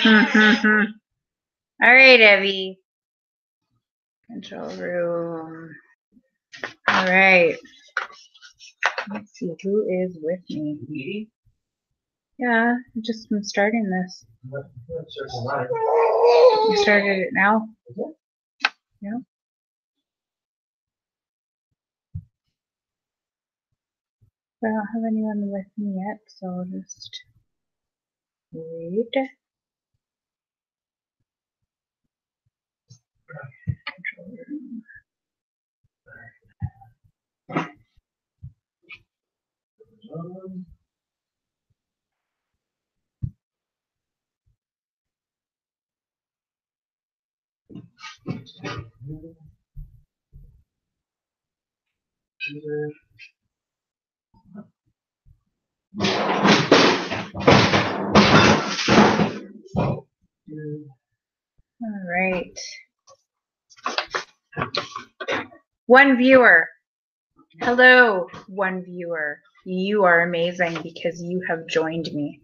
All right, Evie. Control room. All right. Let's see who is with me. Yeah, I just been starting this. You started it now? Yeah. I don't have anyone with me yet, so I'll just read. Control room. All right. One viewer. Hello, one viewer. You are amazing because you have joined me.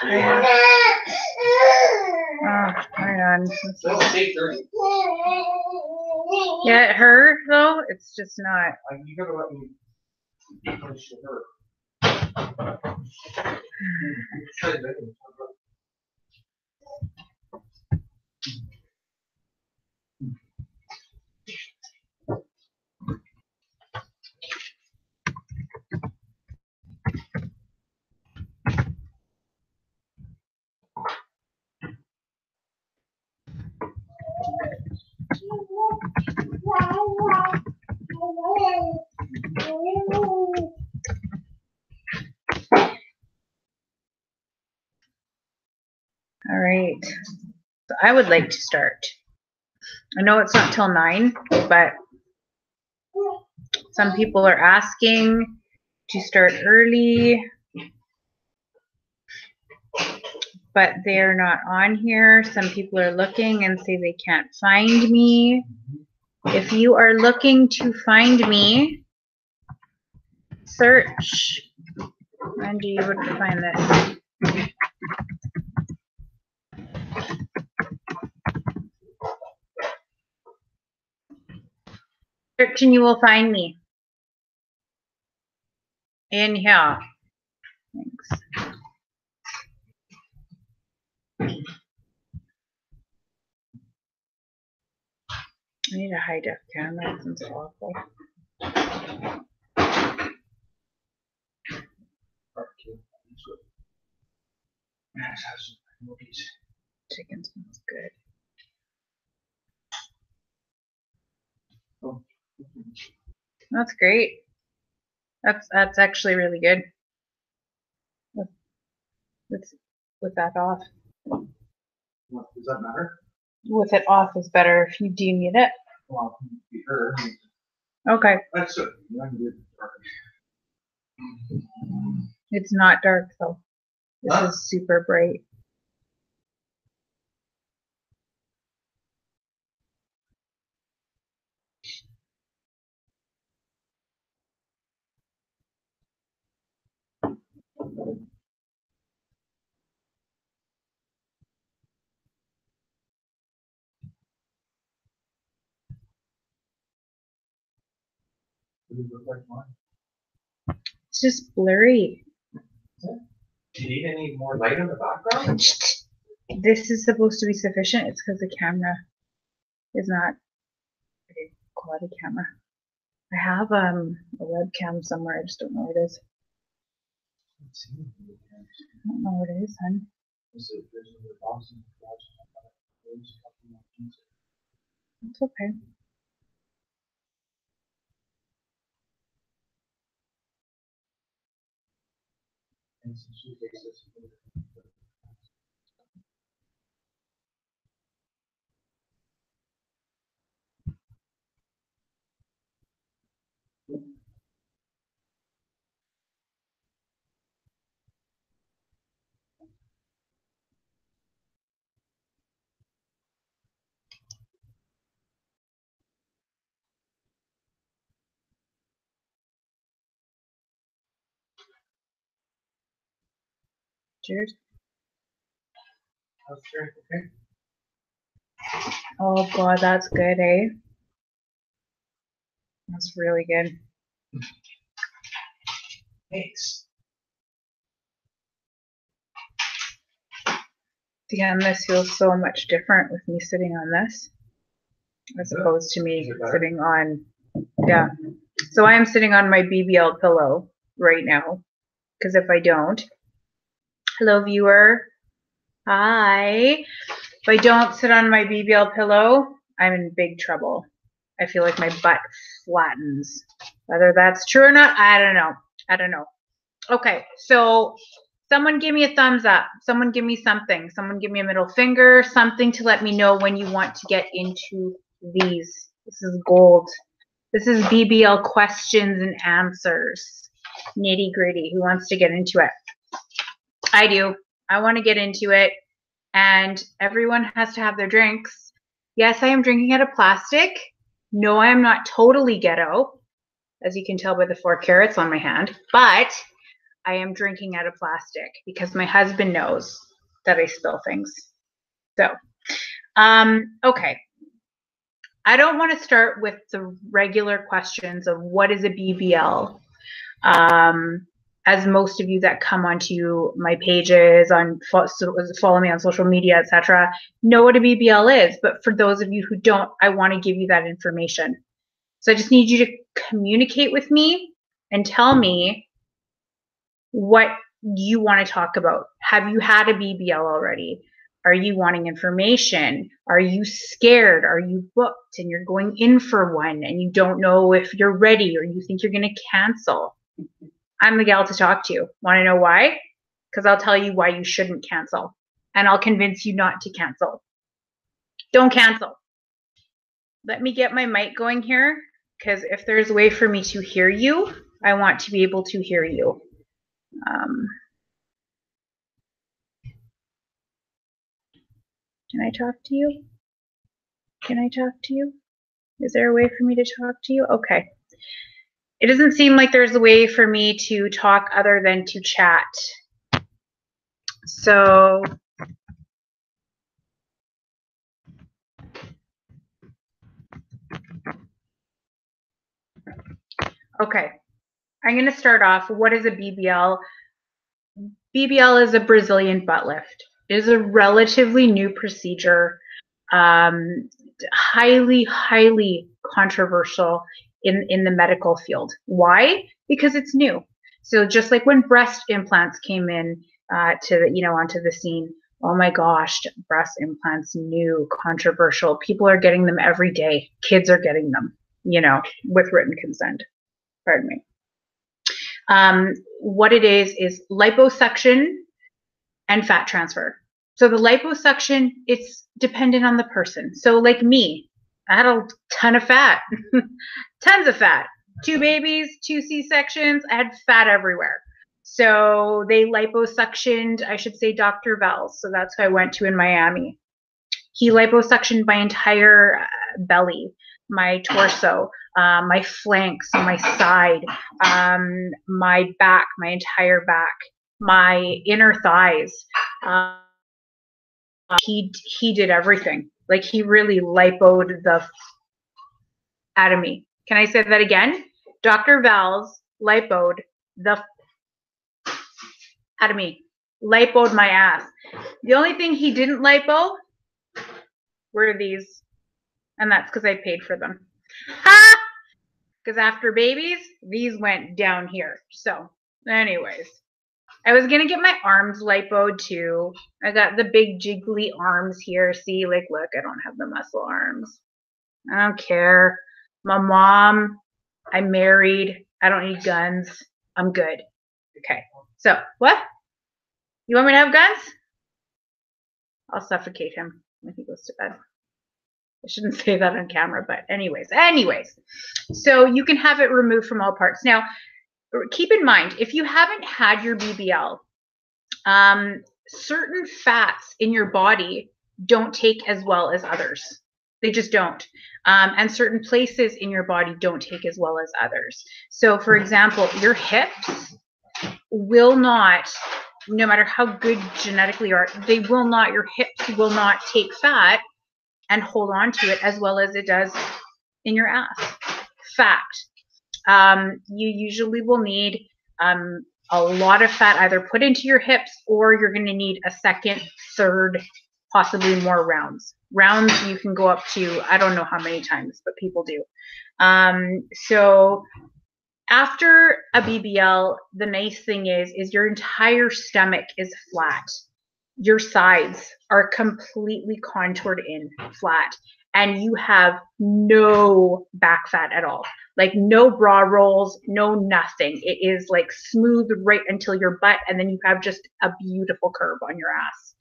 Oh, hang on. Yeah, her though, it's just not. You gotta let me finish her. All right. So I would like to start. I know it's not till 9, but some people are asking to start early, but they're not on here. Some people are looking and say they can't find me. If you are looking to find me, search. Andy, you would find this. Search and you will find me. In here. Thanks. I need a high def camera. It's awful. Chicken smells good. That's great. That's actually really good. With that off. What, does that matter? With it off is better if you do need it. Well, be her. Okay. That's it. It's not dark though. This is super bright. It's just blurry. Do you need any more light in the background? This is supposed to be sufficient. It's because the camera is not a good quality camera. I have a webcam somewhere. I just don't know where it is. I don't know where it is, hon. It's okay. Cheers. How's your drink? Oh God, that's good, eh? That's really good. Thanks. Again, this feels so much different with me sitting on this as opposed to me sitting on, yeah. So I am sitting on my BBL pillow right now because if I don't, hello viewer, hi. If I don't sit on my BBL pillow, I'm in big trouble. I feel like my butt flattens. Whether that's true or not, I don't know. I don't know. Okay, so someone give me a thumbs up. Someone give me something. Someone give me a middle finger, something to let me know when you want to get into these. This is gold. This is BBL questions and answers. Nitty gritty. Who wants to get into it? I do. I want to get into it. And everyone has to have their drinks. Yes, I am drinking out of plastic. No, I am not totally ghetto, as you can tell by the 4 carats on my hand. But I am drinking out of plastic because my husband knows that I spill things. So, okay. I don't want to start with the regular questions of what is a BBL. As most of you that come onto my pages, follow me on social media, etc., know what a BBL is. But for those of you who don't, I want to give you that information. So I just need you to communicate with me and tell me what you want to talk about. Have you had a BBL already? Are you wanting information? Are you scared? Are you booked and you're going in for one and you don't know if you're ready or you think you're going to cancel? I'm the gal to talk to. Want to know why? Because I'll tell you why you shouldn't cancel. And I'll convince you not to cancel. Don't cancel. Let me get my mic going here, because if there's a way for me to hear you, I want to be able to hear you. Can I talk to you? Can I talk to you? Is there a way for me to talk to you? Okay. It doesn't seem like there's a way for me to talk other than to chat. So okay, I'm going to start off. What is a BBL? BBL is a Brazilian butt lift. It is a relatively new procedure, highly controversial in the medical field. Why? Because it's new. So just like when breast implants came in onto the scene, oh my gosh, breast implants, new, controversial. People are getting them every day. Kids are getting them, with written consent. Pardon me. What it is liposuction and fat transfer. So the liposuction, it's dependent on the person. So like me, I had a ton of fat, tons of fat, 2 babies, 2 C-sections, I had fat everywhere. So they liposuctioned, I should say Dr. Vels. So that's who I went to in Miami. He liposuctioned my entire belly, my torso, my flanks, my side, my back, my entire back, my inner thighs. He did everything. Like he really lipoed the out of me. Can I say that again? Dr. Val's lipoed the out of me. Lipoed my ass. The only thing he didn't lipo were these. And that's because I paid for them. Because after babies, these went down here. So, anyways, I was going to get my arms lipoed too. I got the big jiggly arms here. See, like, look, I don't have the muscle arms. I don't care. My mom, I'm married. I don't need guns. I'm good. Okay. So, what? You want me to have guns? I'll suffocate him when he goes to bed. I shouldn't say that on camera, but anyways. So you can have it removed from all parts. Now, keep in mind, if you haven't had your BBL, certain fats in your body don't take as well as others. They just don't. And certain places in your body don't take as well as others. So, for example, your hips will not no matter how good genetically you are, they will not, your hips will not take fat and hold on to it as well as it does in your ass. Fact. You usually will need a lot of fat either put into your hips, or you're going to need a second, third, possibly more rounds. Rounds you can go up to, I don't know how many times, but people do. So after a BBL, the nice thing is your entire stomach is flat. Your sides are completely contoured in flat, and you have no back fat at all. Like no bra rolls, no nothing. It is like smooth right until your butt, and then you have just a beautiful curve on your ass.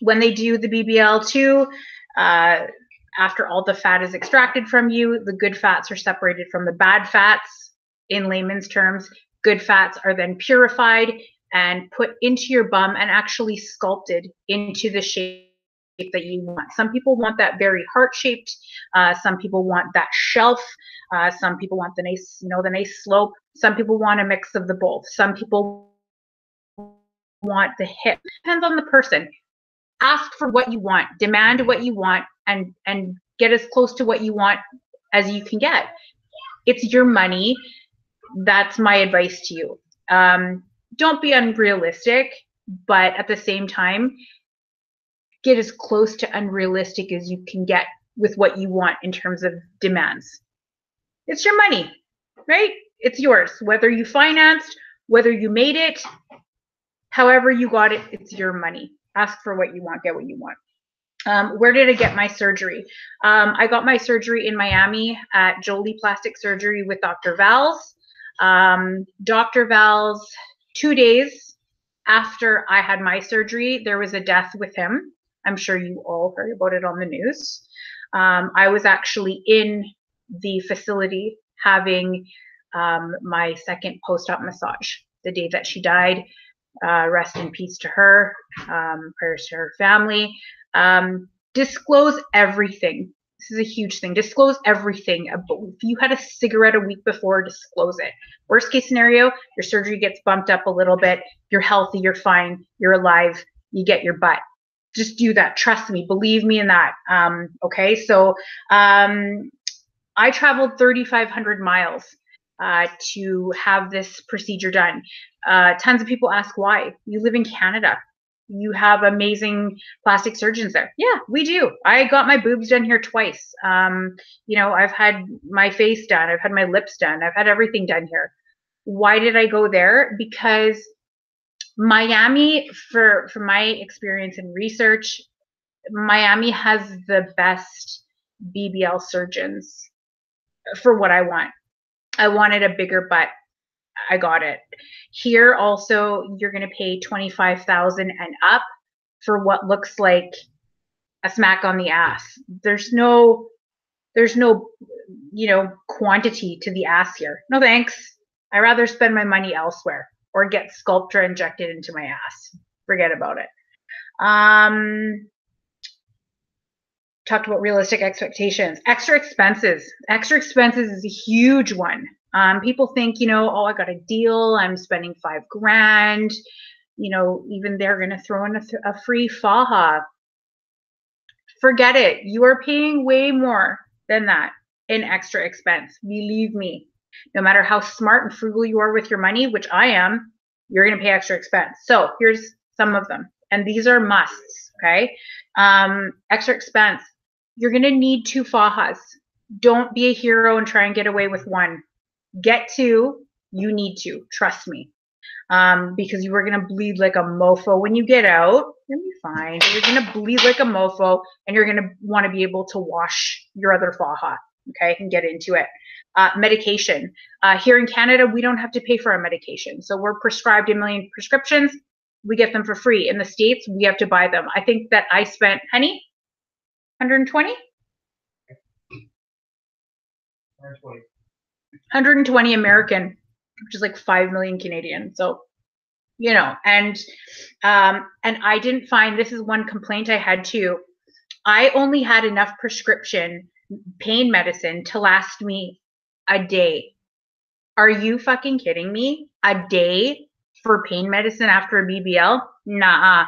When they do the BBL too, after all the fat is extracted from you, the good fats are separated from the bad fats. In layman's terms, good fats are then purified and put into your bum and actually sculpted into the shape that you want. Some people want that very heart-shaped. Some people want that shelf. Some people want the nice, the nice slope. Some people want a mix of the both. Some people want the hip. Depends on the person. Ask for what you want, demand what you want, and get as close to what you want as you can get. It's your money. That's my advice to you. Don't be unrealistic, but at the same time, get as close to unrealistic as you can get with what you want in terms of demands. It's your money, right? It's yours. Whether you financed, whether you made it, however you got it, it's your money. Ask for what you want, get what you want. Where did I get my surgery? I got my surgery in Miami at Jolie Plastic Surgery with Dr. Valls. Dr. Valls, 2 days after I had my surgery, there was a death with him. I'm sure you all heard about it on the news. I was actually in the facility having my second post-op massage the day that she died. Rest in peace to her, prayers to her family. Disclose everything. This is a huge thing. Disclose everything. If you had a cigarette a week before, disclose it. Worst case scenario, your surgery gets bumped up a little bit. You're healthy, you're fine, you're alive, you get your butt. Just do that. Trust me. Believe me in that. Okay, so I traveled 3,500 miles to have this procedure done. Tons of people ask why. You live in Canada. You have amazing plastic surgeons there. Yeah, we do. I got my boobs done here twice. I've had my face done. I've had my lips done. I've had everything done here. Why did I go there? Because Miami, for my experience and research, Miami has the best BBL surgeons for what I want. I wanted a bigger butt. I got it. Here also, you're going to pay $25,000 and up for what looks like a smack on the ass. There's no, quantity to the ass here. No thanks. I'd rather spend my money elsewhere or get Sculptra injected into my ass. Forget about it. Talked about realistic expectations. Extra expenses. Extra expenses is a huge one. People think, oh, I got a deal. I'm spending $5,000. Even they're going to throw in a free faja. Forget it. You are paying way more than that in extra expense. Believe me. No matter how smart and frugal you are with your money, which I am, you're going to pay extra expense. So here's some of them. And these are musts, okay? Extra expense. You're going to need 2 fajas. Don't be a hero and try and get away with 1. Get 2. You need to. Trust me. Because you are going to bleed like a mofo when you get out. You'll be fine. You're going to bleed like a mofo, and you're going to want to be able to wash your other faja, okay, and get into it. Medication. Here in Canada, we don't have to pay for our medication. So we're prescribed 1 million prescriptions. We get them for free. In the States, we have to buy them. I think that I spent, honey, 120? 120 American, which is like 5 million Canadian. So, and I didn't find, this is one complaint I had too. I only had enough prescription pain medicine to last me a day. Are you fucking kidding me? A day? for pain medicine after a BBL? Nah.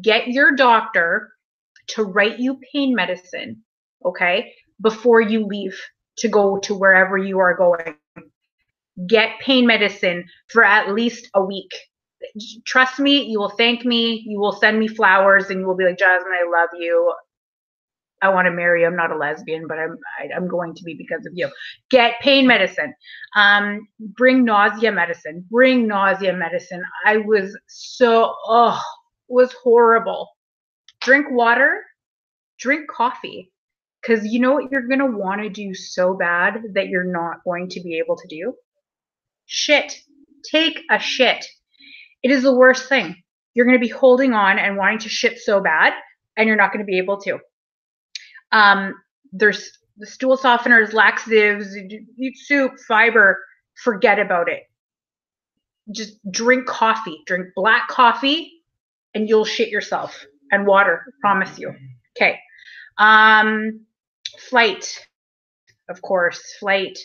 Get your doctor to write you pain medicine, okay, before you leave to go to wherever you are going. Get pain medicine for at least a week. Trust me, you will thank me. You will send me flowers and you will be like, Jasmine, I love you. I want to marry you. I'm not a lesbian, but I'm going to be because of you. Get pain medicine. Bring nausea medicine. Bring nausea medicine. I was so, it was horrible. Drink water. Drink coffee. Because you know what you're going to want to do so bad that you're not going to be able to do? Shit. Take a shit. It is the worst thing. You're going to be holding on and wanting to shit so bad, and you're not going to be able to. There's the stool softeners, laxatives, eat soup, fiber, forget about it. Just drink coffee, drink black coffee, and you'll shit yourself. And water, promise you. Okay. Flight, of course, flight.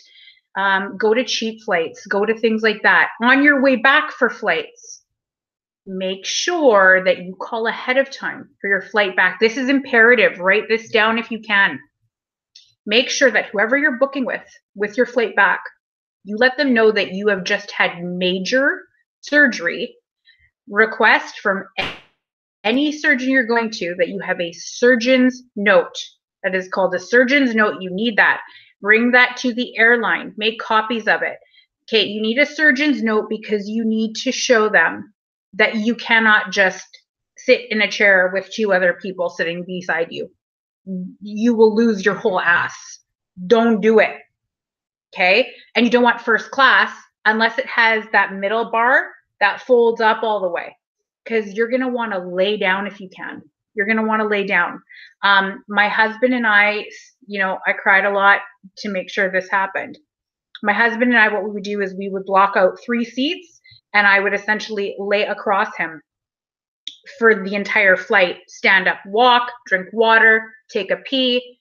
Go to cheap flights, go to things like that. On your way back for flights, make sure that you call ahead of time for your flight back. This is imperative. Write this down if you can. Make sure that whoever you're booking with your flight back, you let them know that you have just had major surgery. Request from any surgeon you're going to that you have a surgeon's note. That is called a surgeon's note. You need that. Bring that to the airline. Make copies of it. Okay, you need a surgeon's note because you need to show them that you cannot just sit in a chair with two other people sitting beside you. You will lose your whole ass. Don't do it. Okay? And you don't want first class unless it has that middle bar that folds up all the way, because you're going to want to lay down if you can. You're going to want to lay down. My husband and I, I cried a lot to make sure this happened. My husband and I, what we would do is we would block out 3 seats and I would essentially lay across him for the entire flight. Stand up, walk, drink water, take a pee,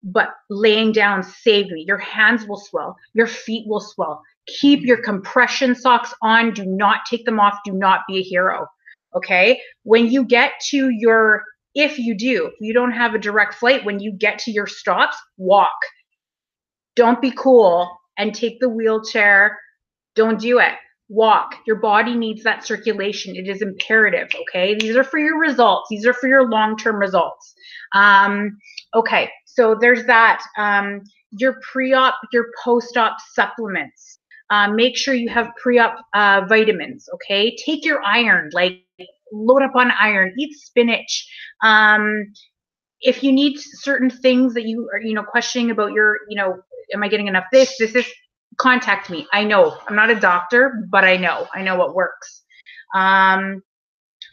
but laying down saved me. Your hands will swell. Your feet will swell. Keep your compression socks on. Do not take them off. Do not be a hero. Okay? When you get to your, if you don't have a direct flight, when you get to your stops, walk. Don't be cool and take the wheelchair. Don't do it. Walk. Your body needs that circulation. It is imperative, okay? These are for your results. These are for your long-term results. Okay, so there's that. Your pre-op, your post-op supplements. Make sure you have pre-op vitamins, okay? Take your iron, like load up on iron, eat spinach. If you need certain things that you are, questioning about your, am I getting enough this is, contact me. I know. I'm not a doctor, but I know what works.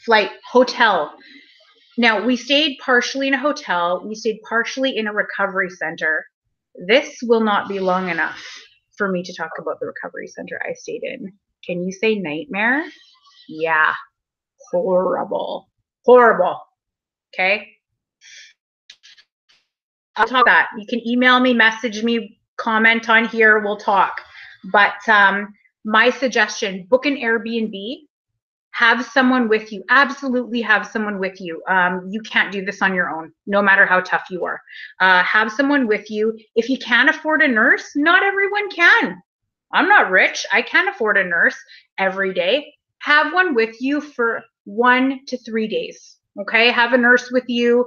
Flight, hotel. Now, we stayed partially in a hotel. We stayed partially in a recovery center. This will not be long enough for me to talk about the recovery center I stayed in. Can you say nightmare? Yeah. Horrible. Horrible. Okay? I'll talk that. You can email me, message me, comment on here. We'll talk. But my suggestion, book an Airbnb. Have someone with you. Absolutely have someone with you. You can't do this on your own, no matter how tough you are. Have someone with you. If you can't afford a nurse, not everyone can. I'm not rich. I can't afford a nurse every day. Have one with you for 1 to 3 days. Okay? Have a nurse with you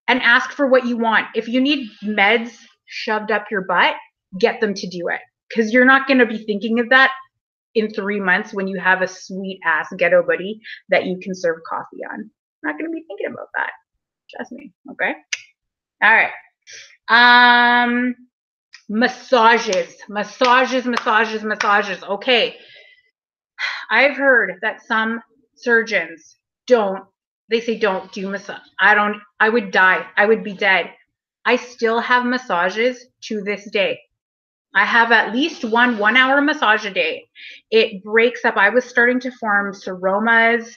and ask for what you want. If you need meds shoved up your butt, get them to do it. Because you're not going to be thinking of that in 3 months when you have a sweet ass ghetto buddy that you can serve coffee on. I'm not going to be thinking about that. Trust me. Okay. All right. Massages. Okay. I've heard that some surgeons don't do massage. I would die. I would be dead. I still have massages to this day. I have at least one 1-hour massage a day. It breaks up. I was starting to form seromas,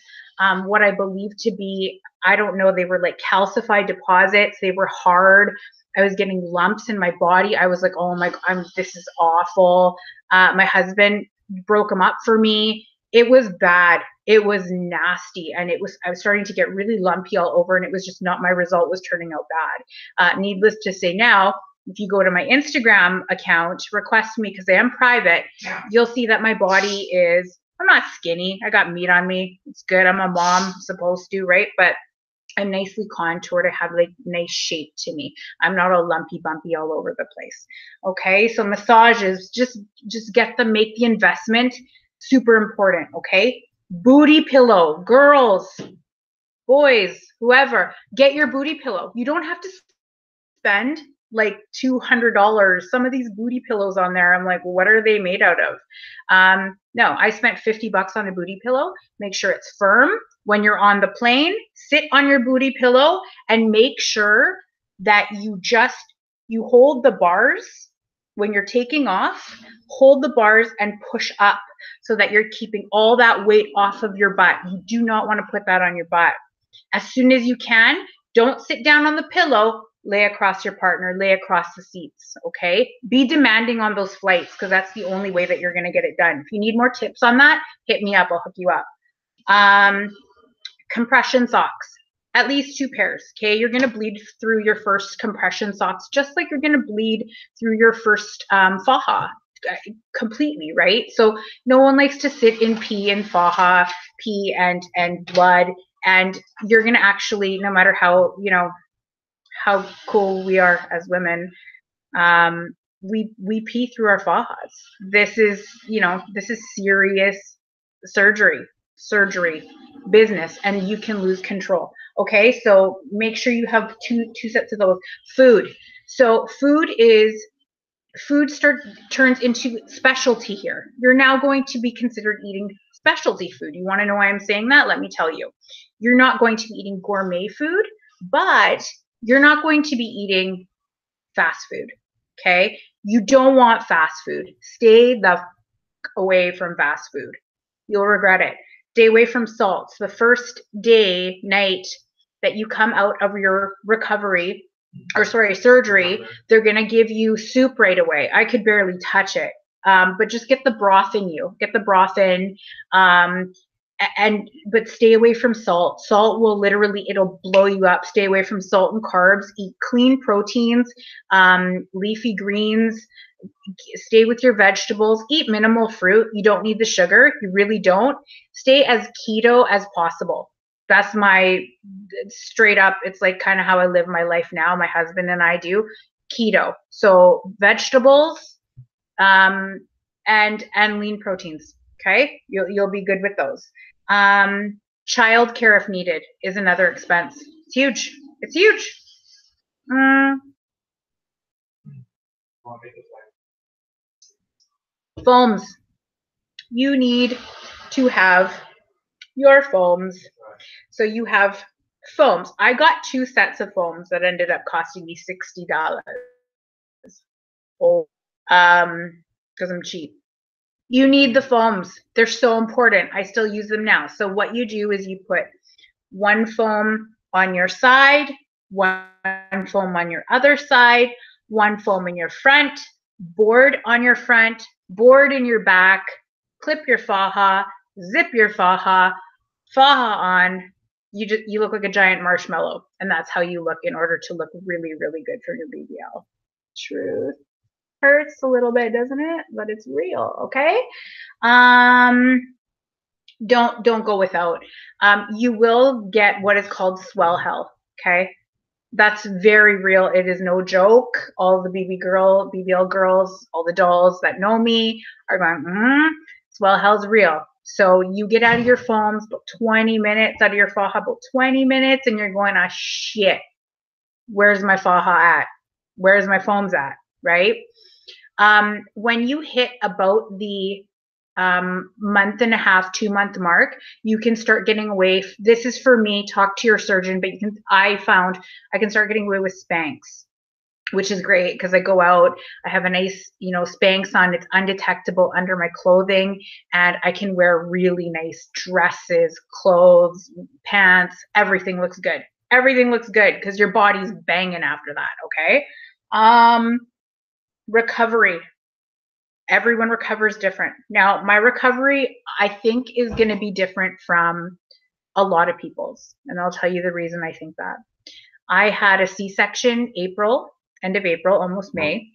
what I believe to be, I don't know, they were like calcified deposits. They were hard. I was getting lumps in my body. I was like, oh my God, this is awful. My husband broke them up for me. It was bad. It was nasty. And I was starting to get really lumpy all over, and it was just not, my result was turning out bad. Needless to say now, if you go to my Instagram account, request me because I am private, you'll see that my body is, I'm not skinny. I got meat on me. It's good. I'm a mom, supposed to, right? But I'm nicely contoured. I have like nice shape to me. I'm not all lumpy bumpy all over the place. Okay, so massages, just get them, make the investment. Super important. Okay, booty pillow, girls, boys, whoever, get your booty pillow. You don't have to spend like $200. Some of these booty pillows on there, I'm like, what are they made out of? No, I spent $50 on a booty pillow. Make sure it's firm. When you're on the plane, sit on your booty pillow and make sure that you hold the bars when you're taking off, hold the bars and push up so that you're keeping all that weight off of your butt. You do not want to put that on your butt. As soon as you can, don't sit down on the pillow, lay across your partner, lay across the seats, okay? Be demanding on those flights because that's the only way that you're going to get it done. If you need more tips on that, hit me up. I'll hook you up. Compression socks, at least 2 pairs, okay? You're going to bleed through your first compression socks just like you're going to bleed through your first faja completely, right? So no one likes to sit in pee and faja, pee and blood, and you're going to actually, no matter how, you know, how cool we are as women, we pee through our fajas. This is, you know, this is serious surgery business, and you can lose control. Okay, so make sure you have two sets of those. Food. So food turns into specialty here. You're now going to be considered eating specialty food. You want to know why I'm saying that? Let me tell you. You're not going to be eating gourmet food, but you're not going to be eating fast food. Okay, you don't want fast food. Stay the away from fast food. You'll regret it. Stay away from salts. The first night that you come out of your surgery, they're going to give you soup right away. I could barely touch it. But just get the broth in you. Get the broth in. But stay away from salt. Salt will literally, it'll blow you up. Stay away from salt and carbs. Eat clean proteins, leafy greens. Stay with your vegetables. Eat minimal fruit. You don't need the sugar. You really don't. Stay as keto as possible. That's my straight up, it's like kind of how I live my life now. My husband and I do keto. So vegetables and lean proteins. Okay, you'll be good with those. Child care, if needed, is another expense. It's huge. It's huge. Foams. You need to have your foams. So you have foams. I got 2 sets of foams that ended up costing me $60. Oh, because I'm cheap. You need the foams. They're so important. I still use them now. So what you do is you put 1 foam on your side, 1 foam on your other side, 1 foam in your front, board on your front, board in your back, clip your faja, zip your faja on. You look like a giant marshmallow, and that's how you look in order to look really, really good for your BBL. Truth. Hurts a little bit, doesn't it? But it's real, okay? Don't go without. You will get what is called swell hell, okay? That's very real. It is no joke. All the BBL girls, all the dolls that know me are going, swell hell's real. So you get out of your foams about 20 minutes, out of your faja about 20 minutes, and you're going, shit, where's my faja at? Where's my foams at, right? When you hit about the month and a half, 2-month mark, you can start getting away. This is for me, talk to your surgeon, but I found I can start getting away with Spanx, which is great because I go out, I have a nice, Spanx on, it's undetectable under my clothing, and I can wear really nice dresses, clothes, pants, everything looks good. Everything looks good because your body's banging after that, okay? Recovery. everyone recovers different. Now, my recovery, I think, is going to be different from a lot of people's. And I'll tell you the reason I think that. I had a C-section end of April, almost May.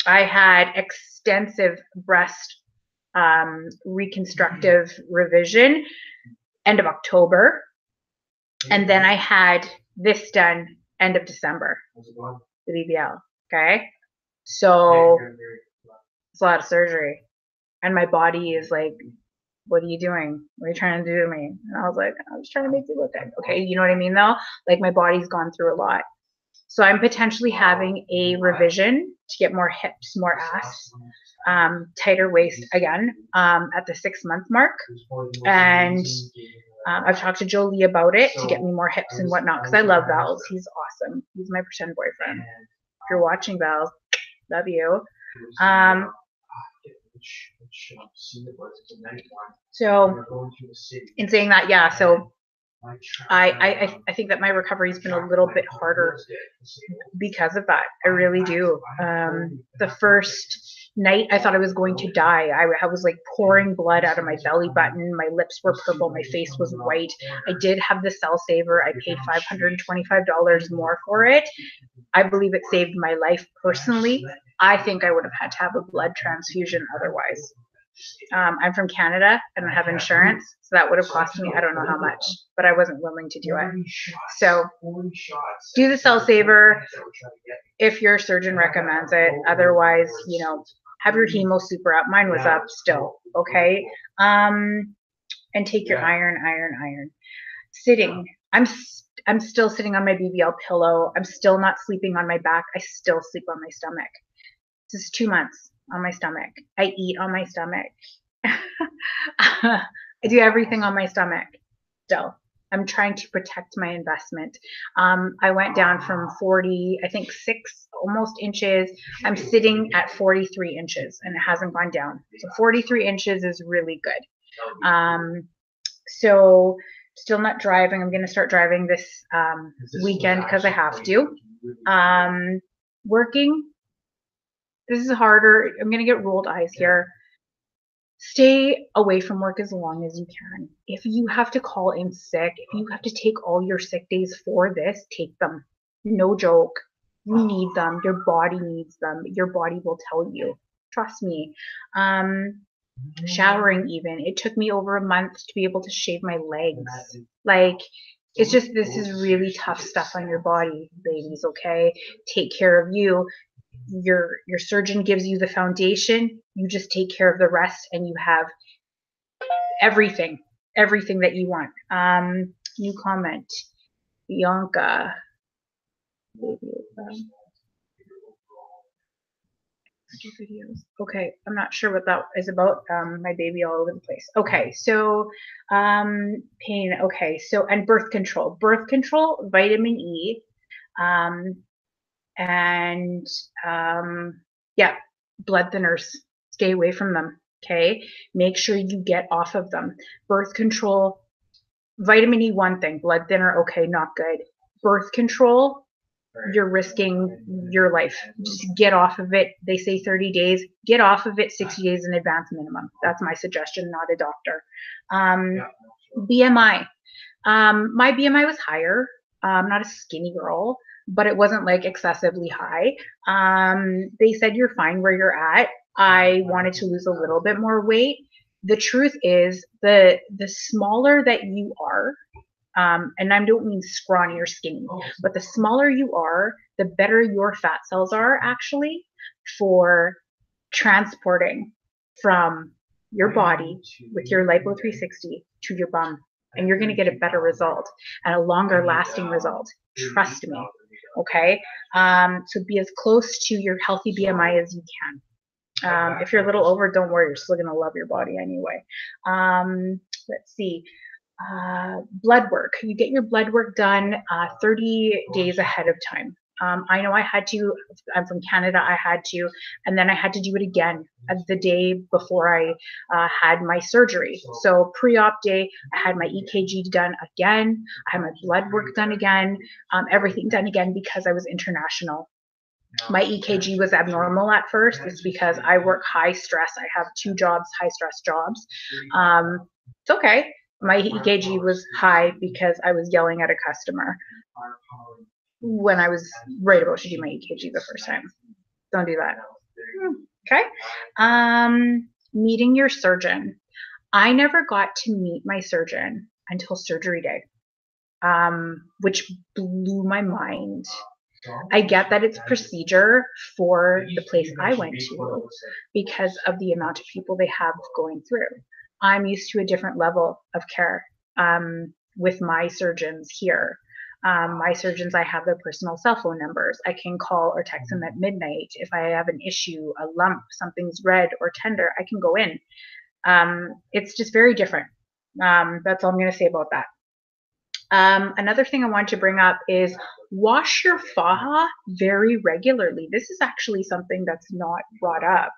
I had extensive breast reconstructive revision end of October. And then I had this done end of December, the BBL. Okay. So it's a lot of surgery. And my body is like, what are you doing? What are you trying to do to me? And I was like, I was trying to make you look good. Okay. You know what I mean though? Like my body's gone through a lot. So I'm potentially having a revision to get more hips, more ass, tighter waist again at the 6-month mark. And I've talked to Jolie about it to get me more hips and whatnot because I love Val's. He's awesome. He's my pretend boyfriend. If you're watching, Val's, love you. So in saying that, yeah, so I think that my recovery's been a little bit harder because of that. I really do. The first night I thought I was going to die. I was like pouring blood out of my belly button. My lips were purple. My face was white. I did have the cell saver. I paid $525 more for it. I believe it saved my life personally. I think I would have had to have a blood transfusion otherwise. I'm from Canada. I don't have insurance, so that would have cost me, I don't know how much, but I wasn't willing to do it. So do the cell saver if your surgeon recommends it. Otherwise, you know, have your hemo super up. Mine was up still, okay? And take your iron. Sitting. I'm still sitting on my BBL pillow. I'm still not sleeping on my back. I still sleep on my stomach. This is 2 months on my stomach. I eat on my stomach. I do everything on my stomach still. I'm trying to protect my investment. I went down from 40, I think 6 almost inches. I'm sitting at 43 inches and it hasn't gone down. So 43 inches is really good. So still not driving. I'm going to start driving this weekend because I have to. Working. This is harder. I'm going to get rolled eyes here. Stay away from work as long as you can. If you have to call in sick, if you have to take all your sick days for this, take them. No joke. You need them. Your body needs them. Your body will tell you. Trust me. Showering even. It took me over a month to be able to shave my legs. Like, it's just, this is really tough stuff on your body, ladies, okay? Take care of you. Your surgeon gives you the foundation. You just take care of the rest and you have everything that you want. New comment. Bianca. Videos. Okay, I'm not sure what that is about. My baby all over the place. Okay, so pain. Okay, so and birth control, vitamin E, and yeah, blood thinners. Stay away from them. Okay, make sure you get off of them. Birth control, vitamin E, one thing. Blood thinner, okay, not good. Birth control, you're risking your life. Just get off of it. They say 30 days. Get off of it 60 days in advance minimum. That's my suggestion, not a doctor. BMI. My BMI was higher. I'm not a skinny girl, but it wasn't like excessively high. They said you're fine where you're at. I wanted to lose a little bit more weight. The truth is the smaller that you are, and I don't mean scrawny or skinny, but the smaller you are, the better your fat cells are actually for transporting from your body with your Lipo 360 to your bum. And you're going to get a better result and a longer lasting result. Trust me. Okay. So be as close to your healthy BMI as you can. If you're a little over, don't worry. You're still going to love your body anyway. Let's see. Blood work. You get your blood work done 30 days ahead of time. I know I had to, I'm from Canada, I had to, and then I had to do it again the day before I had my surgery. So pre-op day, I had my EKG done again, I had my blood work done again, everything done again because I was international. My EKG was abnormal at first. It's because I work high stress. I have 2 jobs, high stress jobs. It's okay. My EKG was high because I was yelling at a customer when I was right about to do my EKG the first time. Don't do that. Okay. Meeting your surgeon. I never got to meet my surgeon until surgery day, which blew my mind. I get that it's procedure for the place I went to because of the amount of people they have going through. I'm used to a different level of care with my surgeons here. My surgeons, I have their personal cell phone numbers. I can call or text them at midnight. If I have an issue, a lump, something's red or tender, I can go in. It's just very different. That's all I'm going to say about that. Another thing I want to bring up is wash your faja very regularly. This is actually something that's not brought up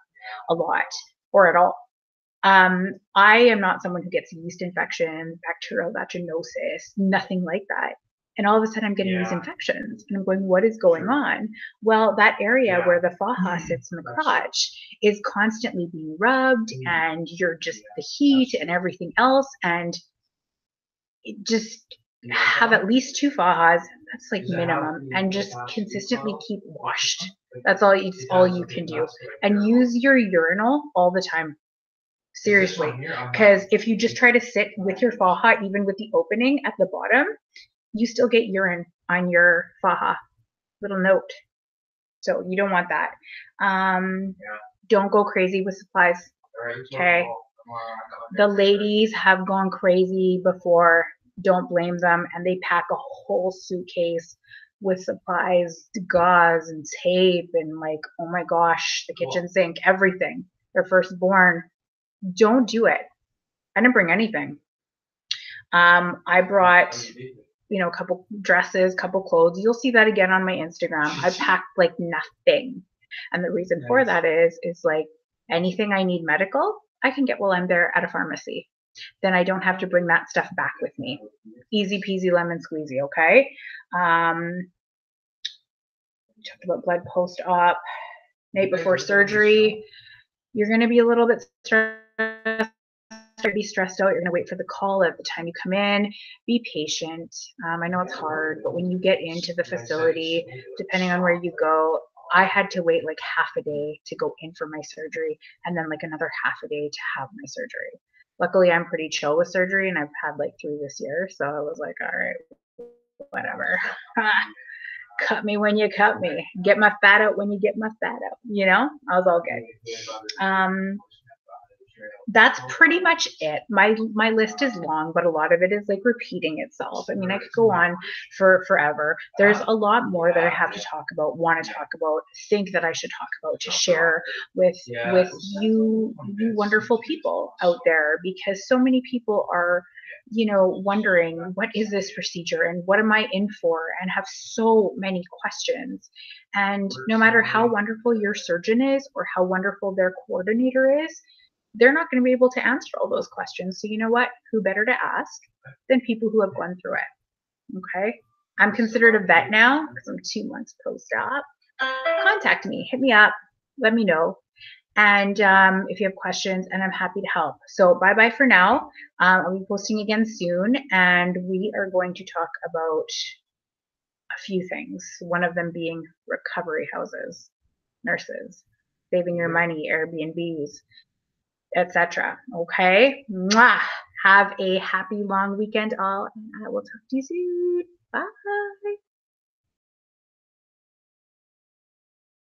a lot or at all. I am not someone who gets yeast infections, bacterial vaginosis, nothing like that. And all of a sudden I'm getting these infections and I'm going, what is going on? Well, that area where the faja sits in the crotch is constantly being rubbed and you're just the heat and everything else. And just have at least 2 fajas. That's like minimum, and just consistently keep washed. That's all. It's all you can do, and use your urinal all the time. Seriously, because if you just try to sit with your faja, even with the opening at the bottom, you still get urine on your faja. Little note. So you don't want that. Don't go crazy with supplies. Okay. The ladies have gone crazy before. Don't blame them. And they pack a whole suitcase with supplies, gauze and tape and like, oh my gosh, the kitchen sink, everything. Their firstborn. Don't do it. I didn't bring anything. I brought, a couple dresses, couple clothes. You'll see that again on my Instagram. I packed like nothing. And the reason for that is like anything I need medical, I can get while I'm there at a pharmacy. Then I don't have to bring that stuff back with me. Easy peasy lemon squeezy, okay? Talked about blood post-op, night before surgery. You're going to be a little bit stressed. Be stressed out. You're going to wait for the call at the time you come in. Be patient. I know it's hard, but when you get into the facility, depending on where you go, I had to wait like half a day to go in for my surgery and then like another half a day to have my surgery. Luckily, I'm pretty chill with surgery and I've had like 3 this year. So I was like, all right, whatever. Cut me when you cut me. Get my fat out when you get my fat out. I was all good. That's pretty much it. My list is long, but a lot of it is like repeating itself. I mean, I could go on for forever. There's a lot more that I have to talk about, want to talk about, think that I should talk about, to share with you wonderful people out there, because so many people are wondering, what is this procedure and what am I in for, and have so many questions. And no matter how wonderful your surgeon is or how wonderful their coordinator is, they're not going to be able to answer all those questions. So you know what? Who better to ask than people who have gone through it? Okay. I'm considered a vet now because I'm 2 months post-op. Contact me, hit me up, let me know. And if you have questions, and I'm happy to help. So bye-bye for now. I'll be posting again soon, and we are going to talk about a few things. One of them being recovery houses, nurses, saving your money, Airbnbs, etc. Okay. Mwah. Have a happy long weekend all, and I will talk to you soon. Bye.